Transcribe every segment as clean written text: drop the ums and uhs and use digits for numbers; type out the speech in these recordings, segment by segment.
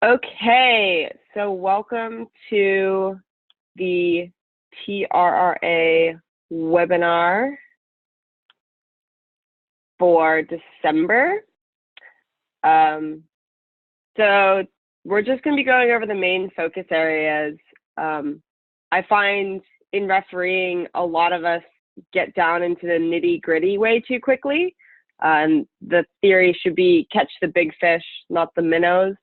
Okay, so welcome to the TRRA webinar for December. So we're just going to be going over the main focus areas. I find in refereeing, a lot of us get down into the nitty-gritty way too quickly. The theory should be catch the big fish, not the minnows.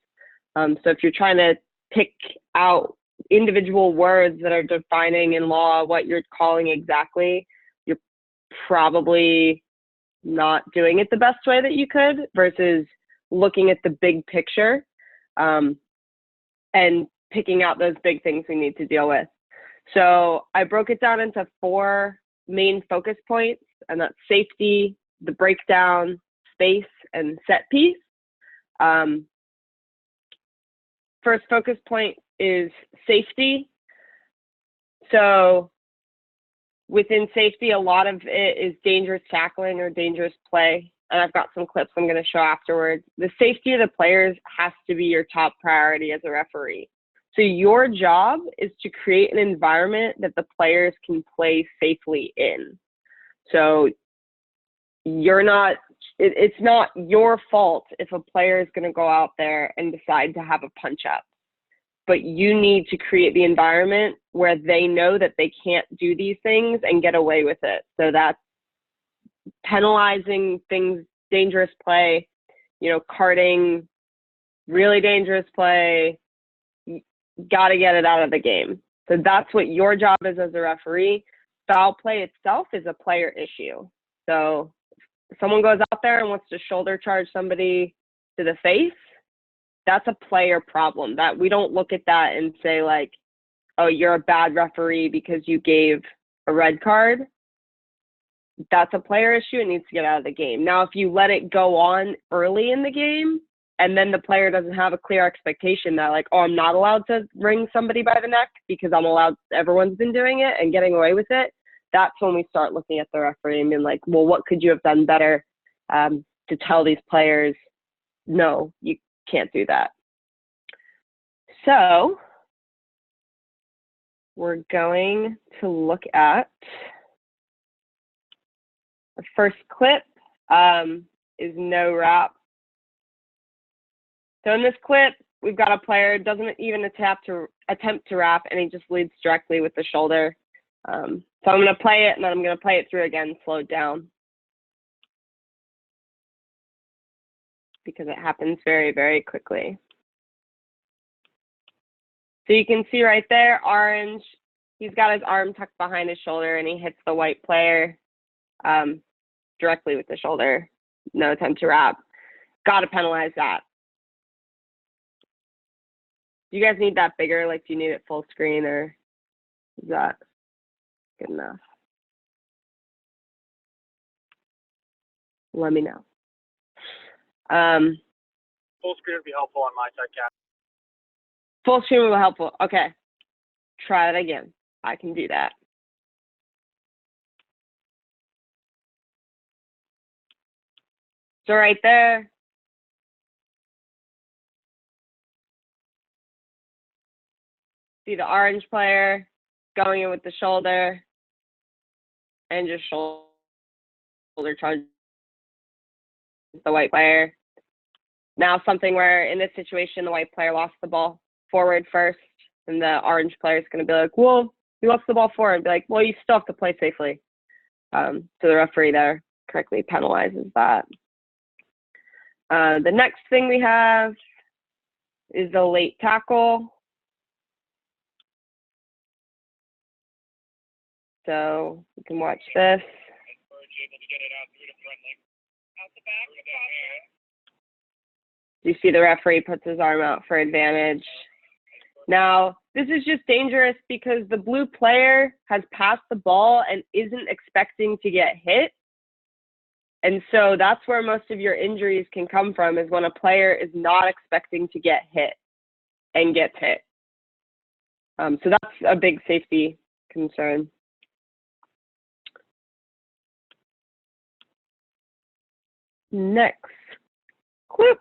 So if you're trying to pick out individual words that are defining in law what you're calling exactly, you're probably not doing it the best way that you could versus looking at the big picture and picking out those big things we need to deal with. So I broke it down into 4 main focus points, and that's safety, the breakdown, space, and set piece. First focus point is safety. So within safety, a lot of it is dangerous tackling or dangerous play. And I've got some clips I'm going to show afterwards. The safety of the players has to be your top priority as a referee. So your job is to create an environment that the players can play safely in. So it's not your fault if a player is going to go out there and decide to have a punch up, but you need to create the environment where they know that they can't do these things and get away with it. So that's penalizing things, dangerous play, carding, really dangerous play, got to get it out of the game. So that's what your job is as a referee. Foul play itself is a player issue. So if someone goes out there and wants to shoulder charge somebody to the face, that's a player problem. That we don't look at that and say like, oh, you're a bad referee because you gave a red card. That's a player issue. It needs to get out of the game. Now, if you let it go on early in the game and then the player doesn't have a clear expectation that like, oh, I'm not allowed to wring somebody by the neck because everyone's been doing it and getting away with it, that's when we start looking at the referee and being like, well, what could you have done better to tell these players, no, you can't do that. So we're going to look at the first clip is no wrap. So in this clip, we've got a player doesn't even attempt to wrap, and he just leads directly with the shoulder. So I'm going to play it, and then I'm going to play it through again, slowed down, because it happens very, very quickly. So you can see right there, orange, he's got his arm tucked behind his shoulder, and he hits the white player directly with the shoulder. No attempt to wrap. Got to penalize that. Do you guys need that bigger? Like, do you need it full screen, or is that good enough? Let me know. Full screen would be helpful on my side, Cap. Full screen will be helpful. Okay. Try that again. I can do that. So right there, see the orange player going in with the shoulder and just shoulder charge the white player. Now something where in this situation, the white player lost the ball forward first, and the orange player is going to be like, well, you lost the ball forward. Be like, well, you still have to play safely. So the referee there correctly penalizes that. The next thing we have is the late tackle. So you can watch this. You see the referee puts his arm out for advantage. Now, this is just dangerous because the blue player has passed the ball and isn't expecting to get hit. And so that's where most of your injuries can come from, is when a player is not expecting to get hit and gets hit. So that's a big safety concern. Next clip.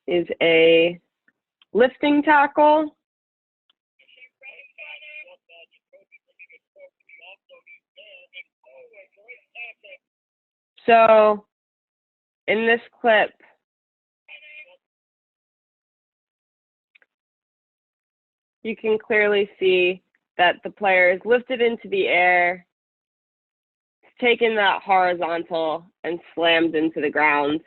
is a lifting tackle. So in this clip, you can clearly see that the player is lifted into the air, taken that horizontal, and slammed into the ground.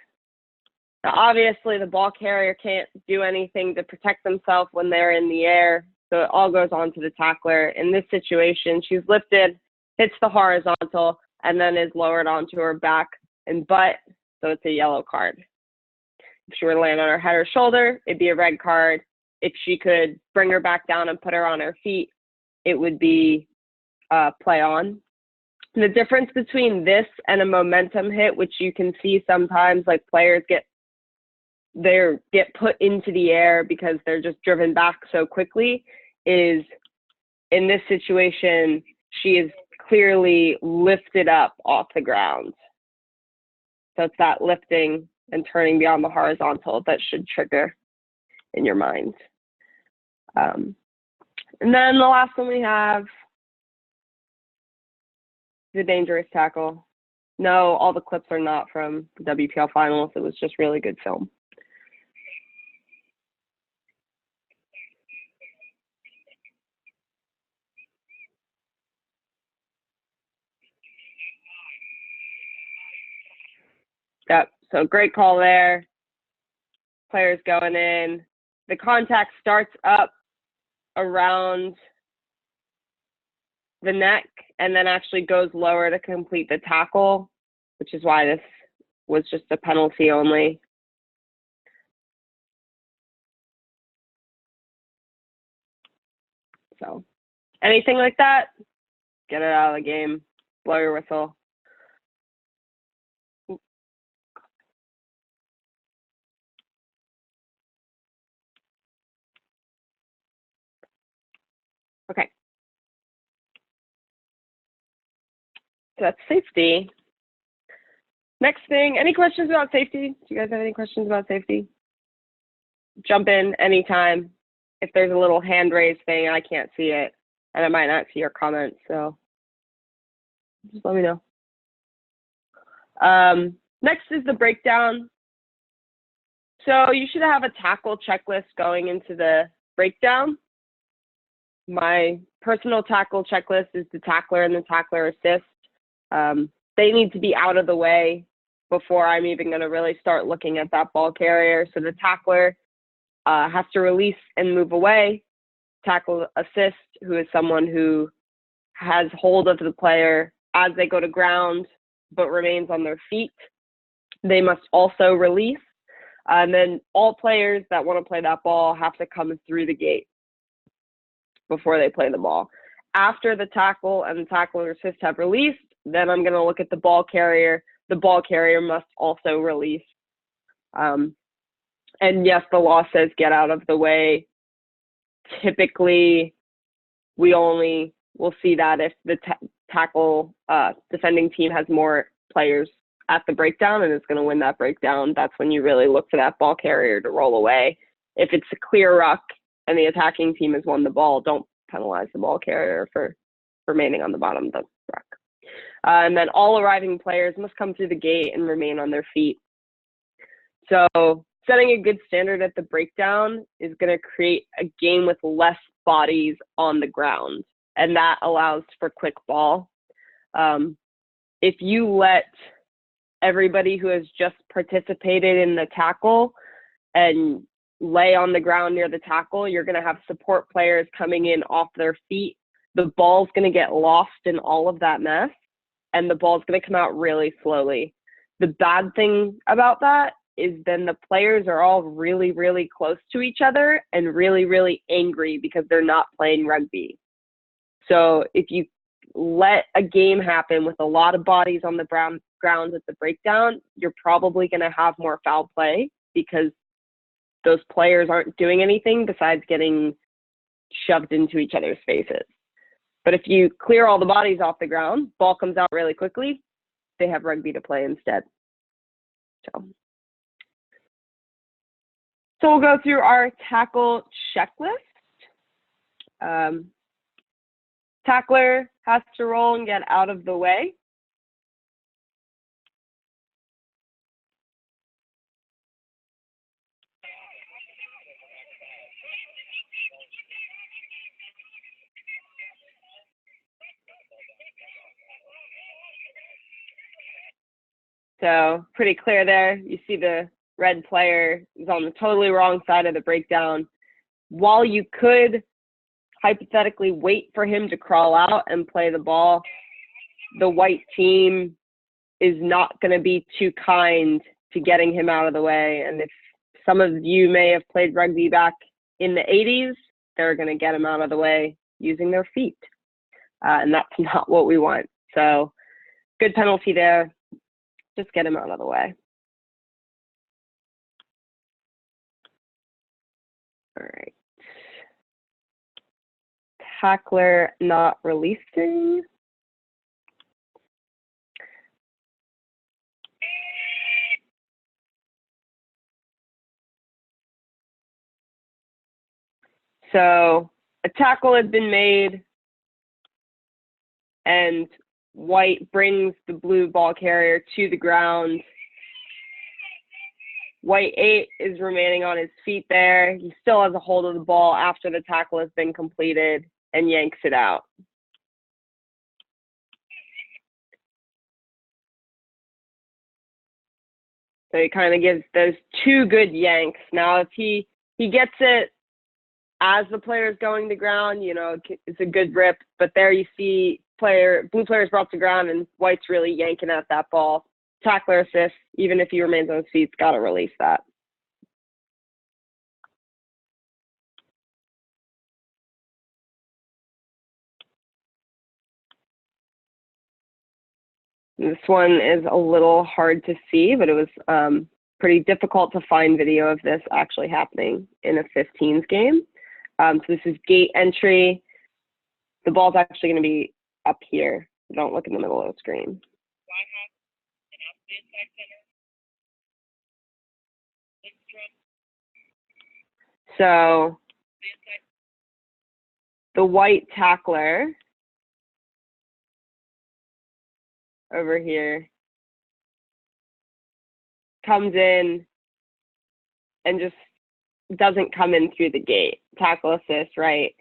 Now, obviously, the ball carrier can't do anything to protect themselves when they're in the air, so it all goes on to the tackler. In this situation, she's lifted, hits the horizontal, and then is lowered onto her back and butt, so it's a yellow card. If she were to land on her head or shoulder, it'd be a red card. If she could bring her back down and put her on her feet, it would be play on. And the difference between this and a momentum hit, which you can see sometimes, like players get put into the air because they're just driven back so quickly, is in this situation, she is clearly lifted up off the ground. So it's that lifting and turning beyond the horizontal that should trigger in your mind. And then the last one we have, the dangerous tackle. No, all the clips are not from the WPL finals. It was just really good film. Yep, so great call there. Players going in. The contact starts up around the neck and then actually goes lower to complete the tackle, which is why this was just a penalty only. So anything like that, get it out of the game, blow your whistle. Okay. So that's safety. Next thing, any questions about safety? Do you guys have any questions about safety? Jump in anytime. If there's a little hand raised thing, I can't see it, and I might not see your comments, so just let me know. Next is the breakdown. So you should have a tackle checklist going into the breakdown. My personal tackle checklist is the tackler and the tackler assist. They need to be out of the way before I'm even going to really start looking at that ball carrier. So the tackler has to release and move away. Tackle assist, who is someone who has hold of the player as they go to ground but remains on their feet. They must also release. And then all players that want to play that ball have to come through the gate before they play the ball. After the tackle and the tackler assist have released, then I'm going to look at the ball carrier. The ball carrier must also release. And yes, the law says get out of the way. Typically, we only will see that if the tackle defending team has more players at the breakdown and is going to win that breakdown. That's when you really look for that ball carrier to roll away. If it's a clear ruck and the attacking team has won the ball, don't penalize the ball carrier for remaining on the bottom of the ruck. And then all arriving players must come through the gate and remain on their feet. So setting a good standard at the breakdown is going to create a game with less bodies on the ground, and that allows for quick ball. If you let everybody who has just participated in the tackle and lay on the ground near the tackle, you're going to have support players coming in off their feet. The ball's going to get lost in all of that mess, and the ball's going to come out really slowly. The bad thing about that is then the players are all really, really close to each other and really, really angry because they're not playing rugby. So if you let a game happen with a lot of bodies on the ground at the breakdown, you're probably going to have more foul play because those players aren't doing anything besides getting shoved into each other's faces. But if you clear all the bodies off the ground, ball comes out really quickly, they have rugby to play instead. So we'll go through our tackle checklist. Tackler has to roll and get out of the way. So pretty clear there. You see the red player is on the totally wrong side of the breakdown. While you could hypothetically wait for him to crawl out and play the ball, the white team is not going to be too kind to getting him out of the way. And if some of you may have played rugby back in the 80s, they're going to get him out of the way using their feet. And that's not what we want. So good penalty there. Just get him out of the way. All right. Tackler not releasing. So a tackle had been made and white brings the blue ball carrier to the ground. White 8 is remaining on his feet there. He still has a hold of the ball after the tackle has been completed and yanks it out. So he kind of gives those two good yanks. Now, if he gets it as the player is going to ground, you know, it's a good rip. But there you see blue player's brought to ground and white's really yanking at that ball. Tackler assist, even if he remains on his feet, got to release that. This one is a little hard to see, but it was pretty difficult to find video of this actually happening in a 15s game. So this is gate entry. The ball's actually going to be up here. Don't look in the middle of the screen. So the white tackler over here comes in and just doesn't come in through the gate. Tackle assist, right?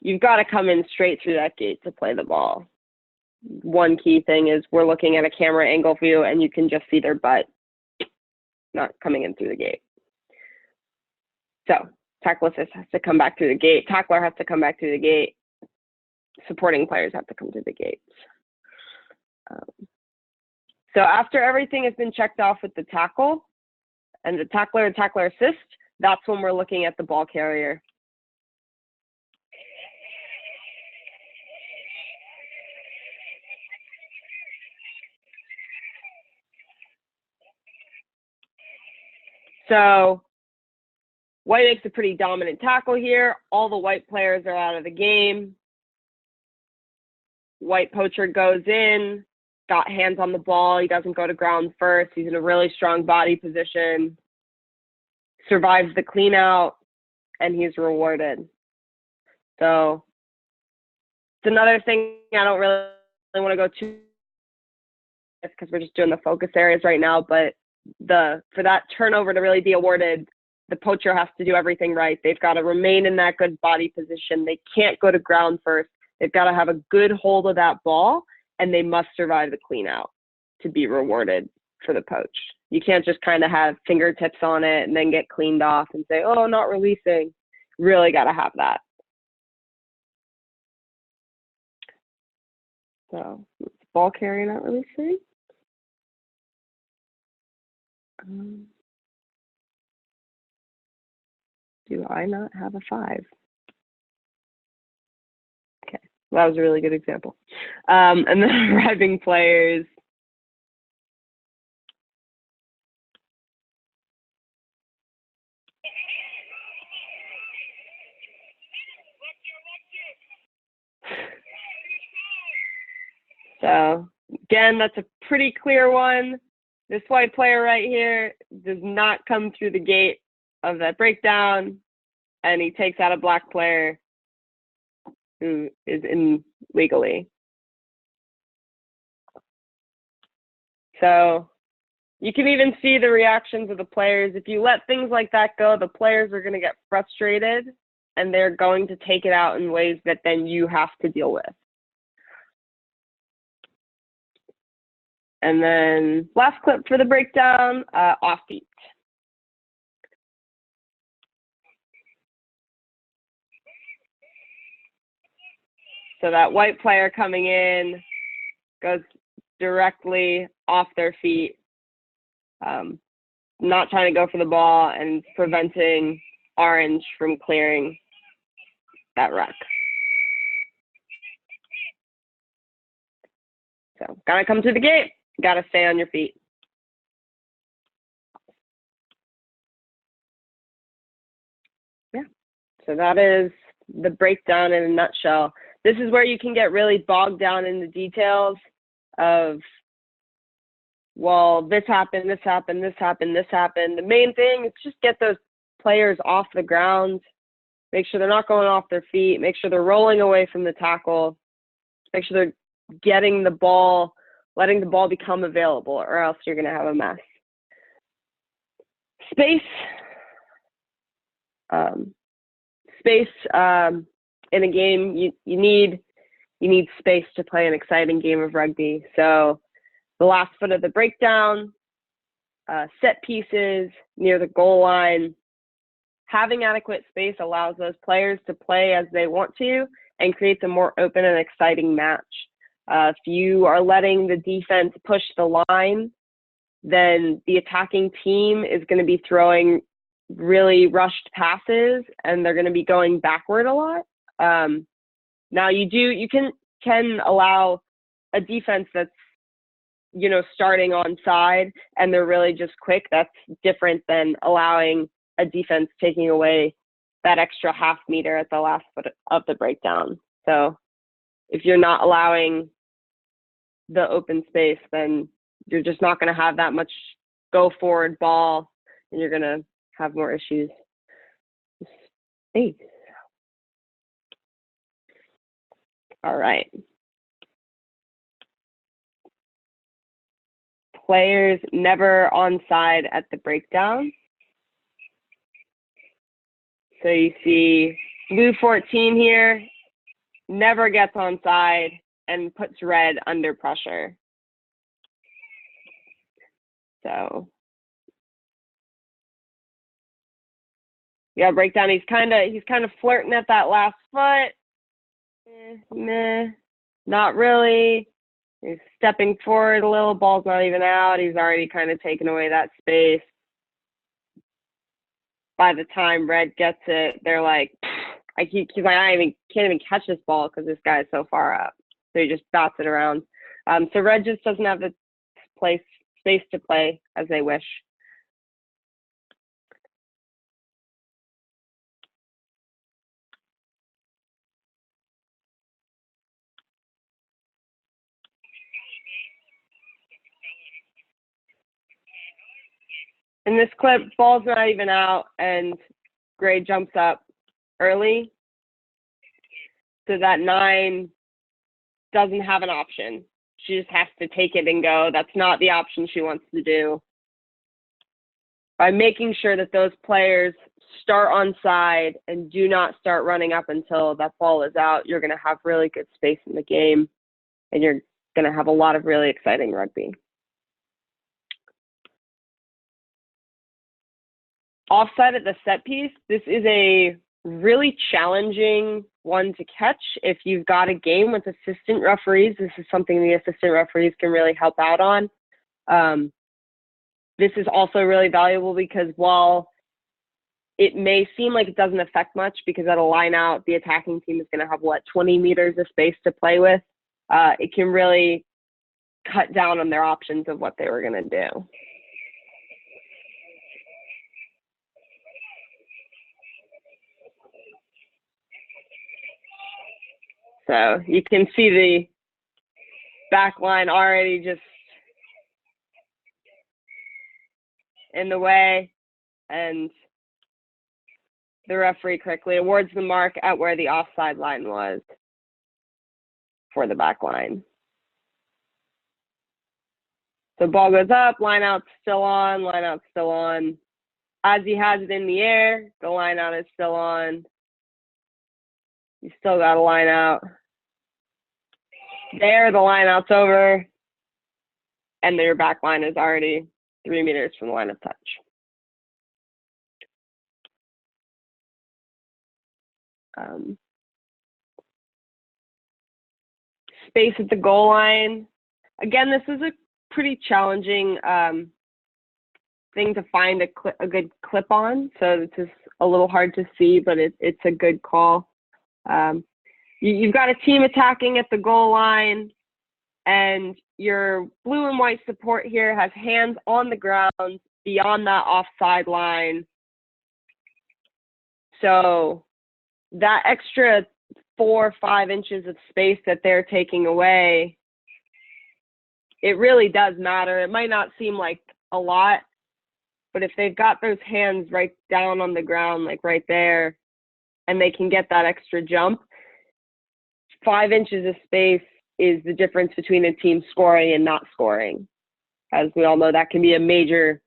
You've got to come in straight through that gate to play the ball. One key thing is we're looking at a camera angle view and you can just see their butt not coming in through the gate. So tackle assist has to come back through the gate. Tackler has to come back through the gate. Supporting players have to come through the gates. So after everything has been checked off with the tackle and the tackler and tackler assist, that's when we're looking at the ball carrier. So white makes a pretty dominant tackle here. All the white players are out of the game. White poacher goes in, got hands on the ball. He doesn't go to ground first. He's in a really strong body position, survives the clean out, and he's rewarded. So it's another thing I don't really want to go too because we're just doing the focus areas right now, but for that turnover to really be awarded, the poacher has to do everything right. They've got to remain in that good body position. They can't go to ground first. They've got to have a good hold of that ball, and they must survive the clean out to be rewarded for the poach. You can't just kind of have fingertips on it and then get cleaned off and say, oh, not releasing. Really got to have that. So ball carrier not releasing. Do I not have a 5? Okay, well, that was a really good example. And then arriving players. So again, that's a pretty clear one. This white player right here does not come through the gate of that breakdown, and he takes out a black player who is in legally. So you can even see the reactions of the players. If you let things like that go, the players are going to get frustrated, and they're going to take it out in ways that then you have to deal with. And then last clip for the breakdown, offbeat. So that white player coming in goes directly off their feet, not trying to go for the ball and preventing orange from clearing that ruck. So gotta come to the gate, gotta stay on your feet. Yeah, so that is the breakdown in a nutshell. This is where you can get really bogged down in the details of, well, this happened, this happened, this happened, this happened. The main thing is just get those players off the ground, make sure they're not going off their feet, make sure they're rolling away from the tackle, make sure they're getting the ball, letting the ball become available, or else you're going to have a mess. Space. In a game, you need space to play an exciting game of rugby. So the last foot of the breakdown, set pieces near the goal line, having adequate space allows those players to play as they want to and creates a more open and exciting match. If you are letting the defense push the line, then the attacking team is going to be throwing really rushed passes, and they're going to be going backward a lot. Now you can allow a defense that's, starting on side and they're really just quick. That's different than allowing a defense taking away that extra half meter at the last foot of the breakdown. So if you're not allowing the open space, then you're just not going to have that much go forward ball, and you're going to have more issues. Space. All right. Players never onside at the breakdown. So you see blue 14 here, never gets onside and puts red under pressure. So yeah, breakdown. He's kind of flirting at that last foot. Meh, not really. He's stepping forward a little. Ball's not even out. He's already kind of taken away that space. By the time red gets it, they're like, he's like, I can't even catch this ball because this guy is so far up. So he just bats it around. So red just doesn't have the space to play as they wish. In this clip, ball's not even out, and Gray jumps up early. So that 9 doesn't have an option. She just has to take it and go. That's not the option she wants to do. By making sure that those players start on side and do not start running up until that ball is out, you're going to have really good space in the game, and you're going to have a lot of really exciting rugby. Offside at the set piece, this is a really challenging one to catch. If you've got a game with assistant referees, this is something the assistant referees can really help out on. This is also really valuable because while it may seem like it doesn't affect much, because at a line out, the attacking team is going to have, 20 meters of space to play with, it can really cut down on their options of what they were going to do. So you can see the back line already just in the way, and the referee correctly awards the mark at where the offside line was for the back line. So ball goes up, line out's still on, line out's still on. As he has it in the air, the line out is still on. You still got a line out. There, the line out's over, and your back line is already 3 meters from the line of touch. Space at the goal line. Again, this is a pretty challenging thing to find a good clip on. So this is a little hard to see, but it's a good call. You've got a team attacking at the goal line, and your blue and white support here has hands on the ground beyond that offside line. So that extra 4 or 5 inches of space that they're taking away, it really does matter. It might not seem like a lot, but if they've got those hands right down on the ground, like right there, and they can get that extra jump, 5 inches of space is the difference between a team scoring and not scoring. As we all know, that can be a major,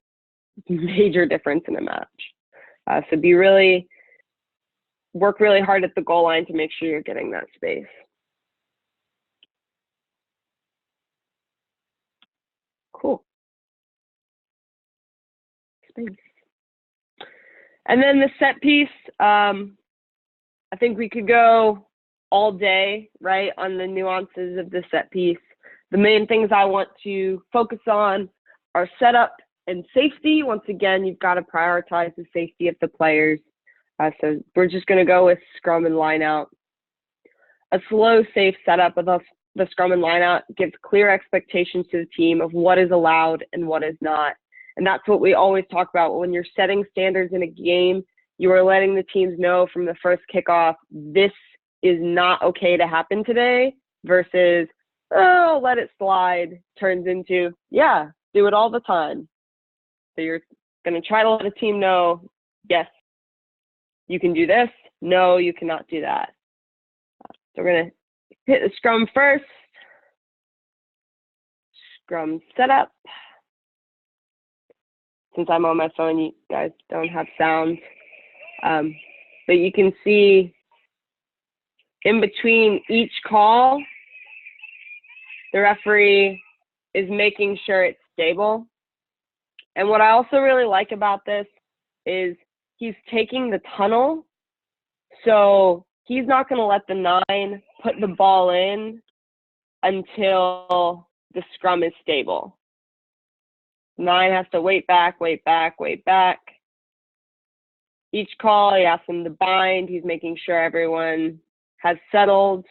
major difference in a match. So work really hard at the goal line to make sure you're getting that space. Cool. Space. And then the set piece, I think we could go all day, right, on the nuances of the set piece. The main things I want to focus on are setup and safety. Once again, you've got to prioritize the safety of the players. So we're just going to go with scrum and line out. A slow, safe setup with the scrum and line out gives clear expectations to the team of what is allowed and what is not. And that's what we always talk about. When you're setting standards in a game, you are letting the teams know from the first kickoff, this is not okay to happen today, versus, oh, let it slide, turns into, yeah, do it all the time. So you're going to try to let a team know, yes, you can do this. No, you cannot do that. So we're going to hit the scrum first. Scrum setup. Since I'm on my phone, you guys don't have sound. But you can see in between each call, the referee is making sure it's stable. And what I also really like about this is he's taking the tunnel. So he's not going to let the 9 put the ball in until the scrum is stable. 9 has to wait back, wait back, wait back. Each call, he asks them to bind. He's making sure everyone has settled,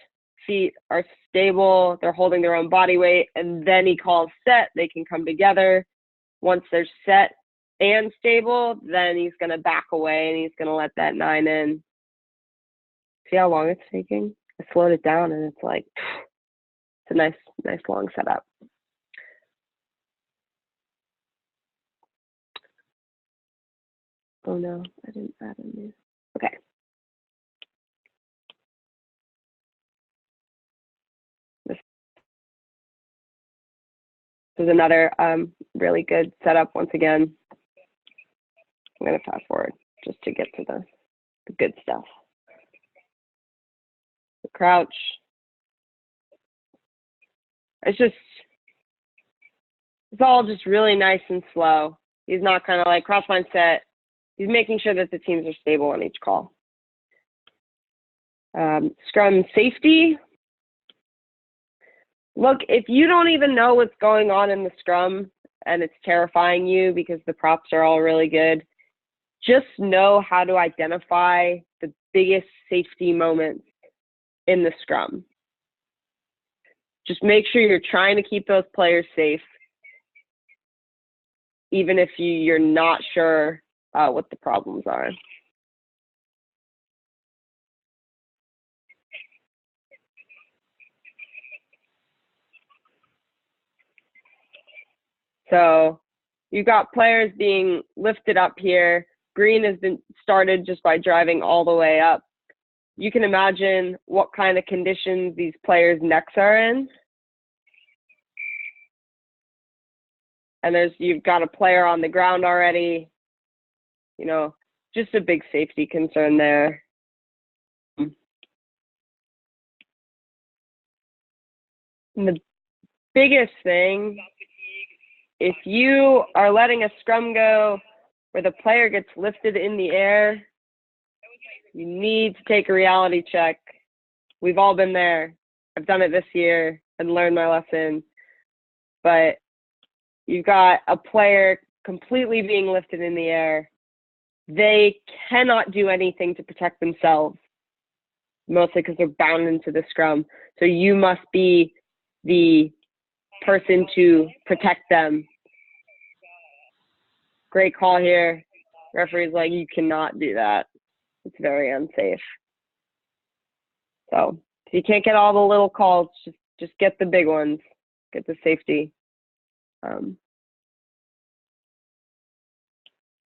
feet are stable, they're holding their own body weight, and then he calls set. They can come together. Once they're set and stable, then he's going to back away and he's going to let that 9 in. See how long it's taking? I slowed it down and it's like, it's a nice long setup. Oh no, I didn't add a new. Okay. This is another really good setup once again. I'm going to fast forward just to get to the good stuff. The crouch. It's all just really nice and slow. He's not kind of like crossline set. He's making sure that the teams are stable on each call. Scrum safety. Look, if you don't even know what's going on in the scrum and it's terrifying you because the props are all really good, just know how to identify the biggest safety moments in the scrum. Just make sure you're trying to keep those players safe, even if you're not sure what the problems are. So you've got players being lifted up here. green has been started just by driving all the way up. You can imagine what kind of conditions these players' necks are in. And you've got a player on the ground already, you know, just a big safety concern there. And the biggest thing, if you are letting a scrum go where the player gets lifted in the air, you need to take a reality check. We've all been there. I've done it this year and learned my lesson. But you've got a player completely being lifted in the air. They cannot do anything to protect themselves, mostly because they're bound into the scrum. So you must be the person to protect them. Great call here. Referee's like, you cannot do that. It's very unsafe. So if you can't get all the little calls, just get the big ones. Get the safety.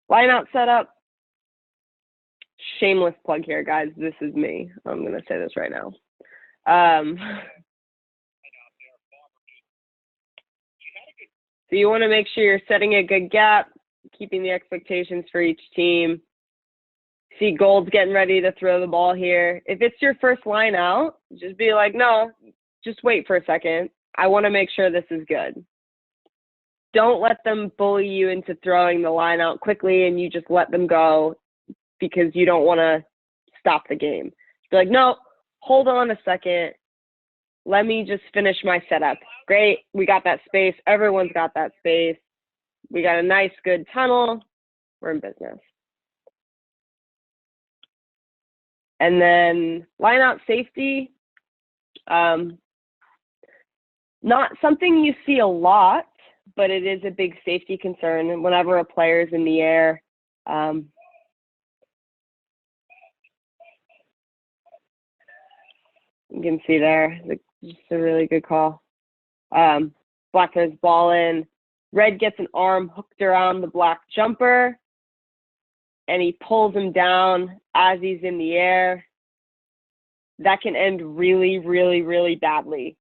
Line out setup. Shameless plug here, guys. This is me. I'm going to say this right now. So you want to make sure you're setting a good gap, keeping the expectations for each team. See Gold's getting ready to throw the ball here. If it's your first line out, just be like, no, just wait for a second. I want to make sure this is good. Don't let them bully you into throwing the line out quickly and you just let them go because you don't want to stop the game. Be like, no, hold on a second. Let me just finish my setup. Great, we got that space. Everyone's got that space. We got a nice, good tunnel. We're in business. And then line out safety. Not something you see a lot, but it is a big safety concern whenever a player's in the air. You can see there, just a really good call. Black throws ball in. Red gets an arm hooked around the black jumper, and he pulls him down as he's in the air. That can end really, really, really badly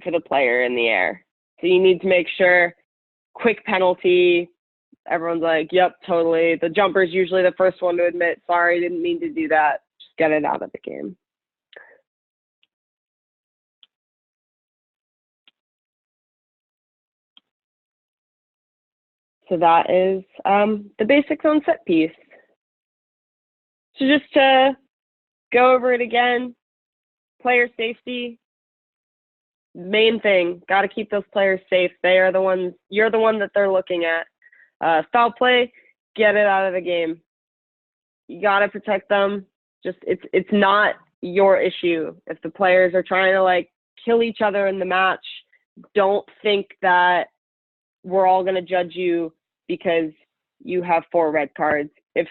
for the player in the air. So you need to make sure, quick penalty. Everyone's like, yep, totally. The jumper's usually the first one to admit, sorry, didn't mean to do that. Just get it out of the game. So that is the basics on set piece. So just to go over it again, player safety, main thing, got to keep those players safe. They are the ones, you're the one that they're looking at. Foul play, get it out of the game. You got to protect them. Just it's not your issue. If the players are trying to like kill each other in the match, don't think that we're all going to judge you because you have 4 red cards. If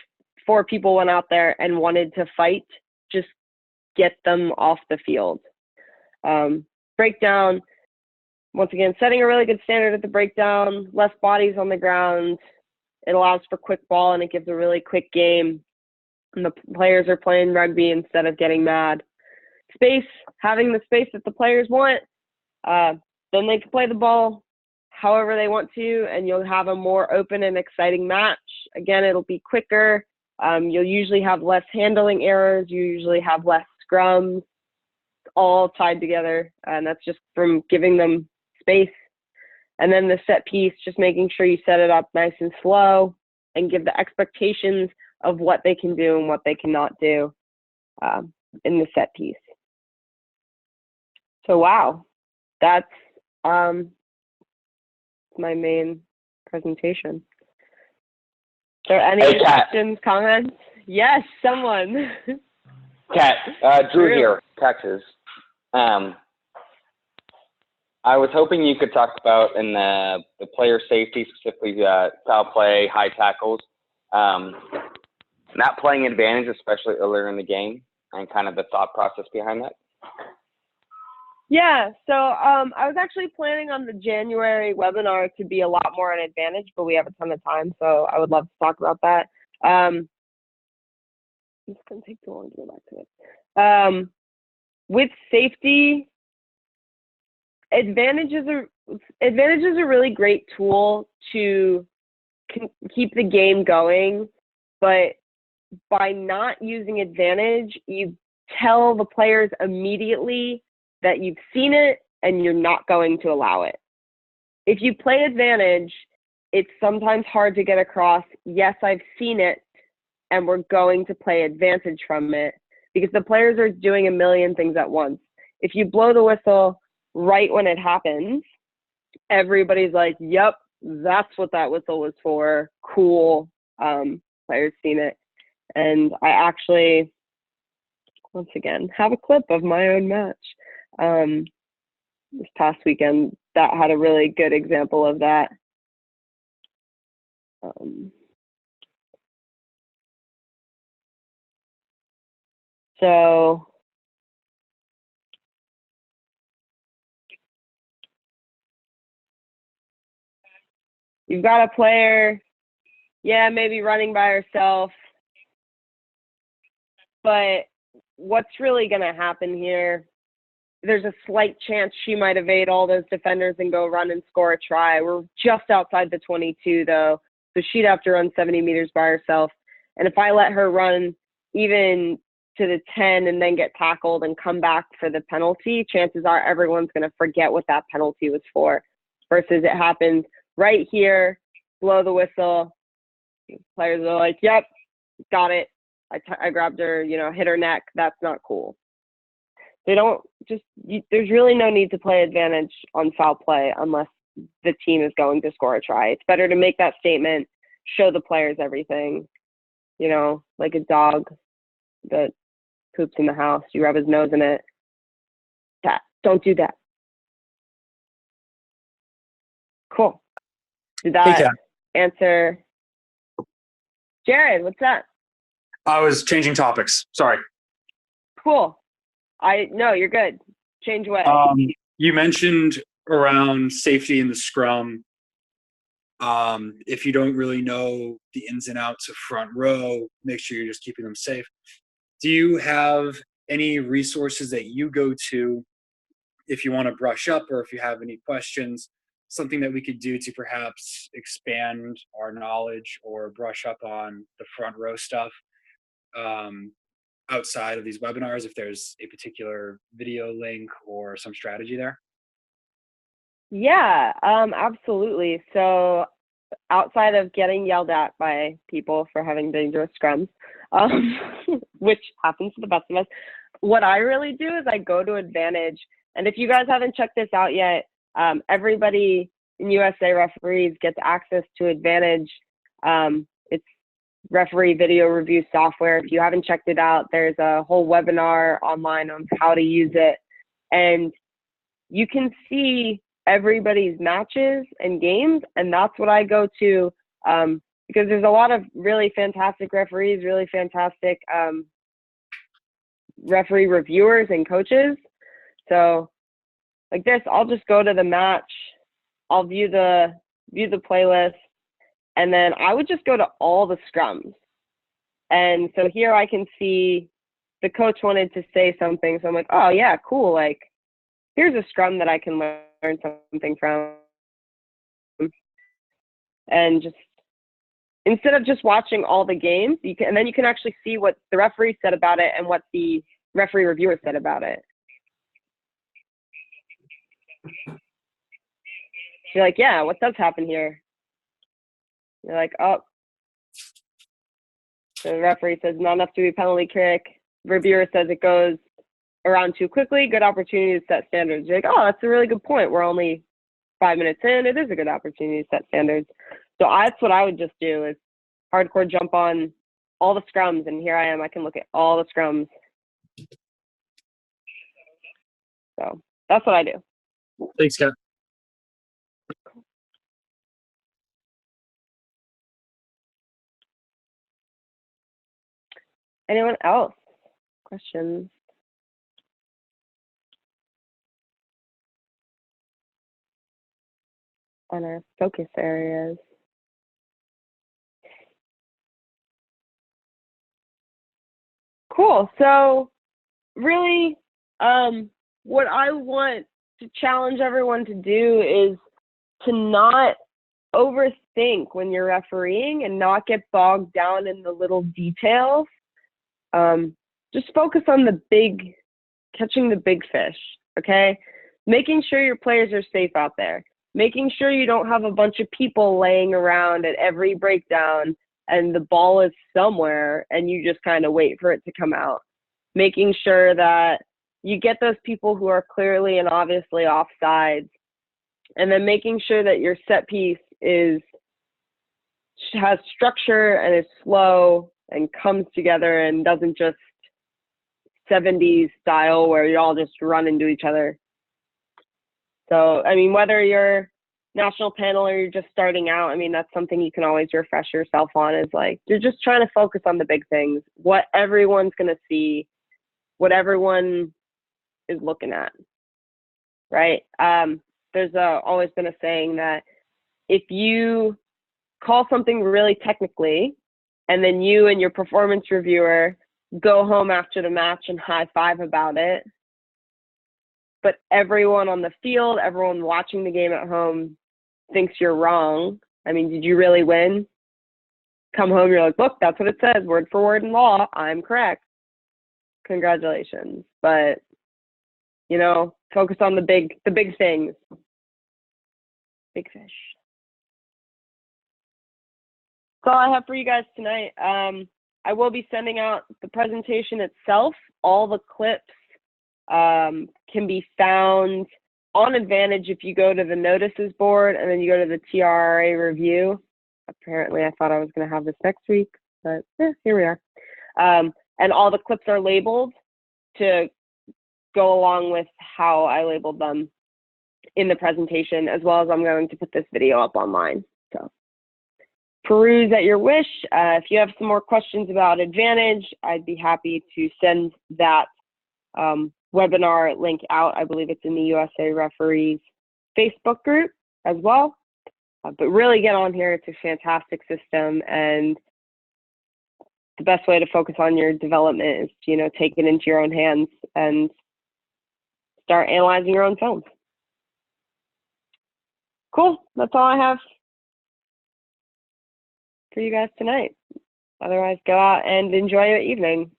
4 people went out there and wanted to fight, just get them off the field. Breakdown, once again, setting a really good standard at the breakdown, less bodies on the ground. It allows for quick ball and it gives a really quick game. And the players are playing rugby instead of getting mad. Space, having the space that the players want, then they can play the ball however they want to, and you'll have a more open and exciting match. Again, it'll be quicker. You'll usually have less handling errors. You usually have less scrums, all tied together, and that's just from giving them space. And then the set piece, just making sure you set it up nice and slow and give the expectations of what they can do and what they cannot do in the set piece. So wow, that's my main presentation. Are there any questions, comments? Yes, someone. Kat, Drew here, Texas. I was hoping you could talk about in the player safety, specifically foul play, high tackles, not playing advantage, especially earlier in the game, and kind of the thought process behind that. Yeah, so I was actually planning on the January webinar to be a lot more an advantage, but we have a ton of time, so I would love to talk about that. It's going to take too long to go back to it. With safety, advantage is a really great tool to keep the game going, but by not using advantage, you tell the players immediately that you've seen it and you're not going to allow it. If you play advantage, it's sometimes hard to get across, yes, I've seen it, and we're going to play advantage from it, because the players are doing a million things at once. If you blow the whistle right when it happens, everybody's like, yep, that's what that whistle was for. Cool. Players seen it. And I actually, once again, have a clip of my own match this past weekend that had a really good example of that. So you've got a player, yeah, maybe running by herself, but what's really going to happen here, there's a slight chance she might evade all those defenders and go run and score a try. We're just outside the 22, though, so she'd have to run 70 meters by herself. And if I let her run even to the 10 and then get tackled and come back for the penalty, chances are everyone's going to forget what that penalty was for, versus it happens right here, blow the whistle. Players are like, yep, got it. I grabbed her, hit her neck. That's not cool. They don't there's really no need to play advantage on foul play unless the team is going to score a try. It's better to make that statement, show the players everything, like a dog that poops in the house, you rub his nose in it. Don't do that. Cool. Did that answer? Jared, what's that? I was changing topics. Sorry. Cool. No, you're good. Change what? You mentioned around safety in the scrum. If you don't really know the ins and outs of front row, make sure you're just keeping them safe. Do you have any resources that you go to if you want to brush up, or if you have any questions, something that we could do to perhaps expand our knowledge or brush up on the front row stuff outside of these webinars, if there's a particular video link or some strategy there? Yeah, absolutely. So outside of getting yelled at by people for having dangerous scrums, which happens to the best of us, what I really do is I go to advantage. And if you guys haven't checked this out yet, everybody in USA Referees gets access to advantage. It's referee video review software. If you haven't checked it out, there's a whole webinar online on how to use it. And you can see everybody's matches and games, and that's what I go to, because there's a lot of really fantastic referees, really fantastic referee reviewers and coaches. So like this, I'll just go to the match, I'll view the playlist, and then I would just go to all the scrums. And so here I can see the coach wanted to say something, so I'm like, oh yeah, cool, like here's a scrum that I can learn something from. And just instead of just watching all the games, you can actually see what the referee said about it and what the referee reviewer said about it. You're like, yeah, what does happen here? You're like, oh, the referee says not enough to be penalty kick. Reviewer says it goes around too quickly. Good opportunity to set standards. You're like, oh, that's a really good point. We're only 5 minutes in. It is a good opportunity to set standards. So that's what I would just do, is hardcore jump on all the scrums, and here I am. I can look at all the scrums. So that's what I do. Thanks, Kat. Anyone else? Questions? On our focus areas. Cool. So really, what I want to challenge everyone to do is to not overthink when you're refereeing and not get bogged down in the little details. Just focus on catching the big fish, okay? Making sure your players are safe out there. Making sure you don't have a bunch of people laying around at every breakdown and the ball is somewhere and you just kind of wait for it to come out. Making sure that you get those people who are clearly and obviously offsides, and then making sure that your set piece has structure and is slow and comes together and doesn't just 70s style where you all just run into each other. So, I mean, whether you're national panel or you're just starting out, I mean, that's something you can always refresh yourself on, is like, you're just trying to focus on the big things, what everyone's going to see, what everyone is looking at, right? There's always been a saying that if you call something really technically and then you and your performance reviewer go home after the match and high five about it, but everyone on the field, everyone watching the game at home thinks you're wrong. I mean, did you really win? Come home, you're like, look, that's what it says, word for word in law, I'm correct. Congratulations. But, you know, focus on the big things. Big fish. That's all I have for you guys tonight. I will be sending out the presentation itself. All the clips can be found on Advantage if you go to the notices board and then you go to the TRRA review. Apparently, I thought I was going to have this next week, but here we are. And all the clips are labeled to go along with how I labeled them in the presentation, as well as I'm going to put this video up online. So peruse at your wish. If you have some more questions about Advantage, I'd be happy to send that webinar link out. I believe it's in the USA Referees Facebook group as well. But really get on here. It's a fantastic system, and the best way to focus on your development is to, you know, take it into your own hands and start analyzing your own films. Cool. That's all I have for you guys tonight. Otherwise, go out and enjoy your evening.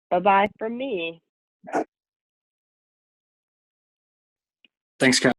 Bye-bye from me. Thanks, Kat.